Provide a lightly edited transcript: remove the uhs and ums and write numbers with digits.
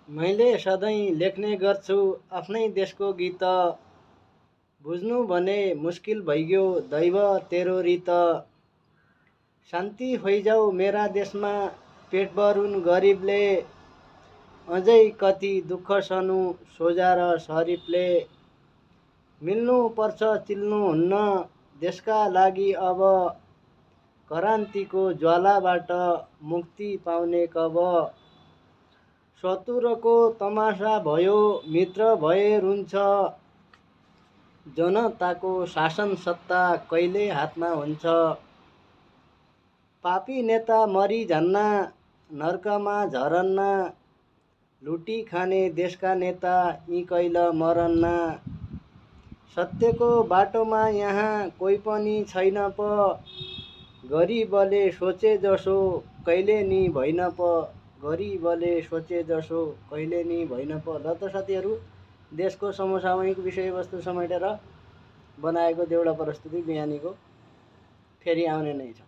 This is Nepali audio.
मैले सधैँ लेख्ने गर्छु आफ्नै देशको गीत। बुझ्नु भने मुस्किल भइगयो दैव तेरो रीत। शान्ति होइजाऊ मेरा देशमा पेट भरुन् गरिबले। अझै कति दुःख सहनु सोझा र सरिफले। मिल्नु पर्छ चिल्नुहुन्न देशका लागि अब। क्रान्तिको ज्वालाबाट मुक्ति पाउने कब। शत्रुको तमासा भयो मित्र भए रुन्छ। जनताको शासन सत्ता कहिले हातमा हुन्छ। पापी नेता मरि जान्न नर्कमा झरन्न। लुटी खाने देशका नेता यी कैल मरन्न। सत्यको बाटोमा यहाँ कोही पनि छैन प। गरिबले सोचे जसो कहिले नि भइन प। गरिबले सोचे जसो कहिले नि भइन प। ल त साथीहरू, देशको समसामयिक विषयवस्तु समेटेर बनाएको देउडा प्रस्तुति बिहानीको फेरि आउने नै छ।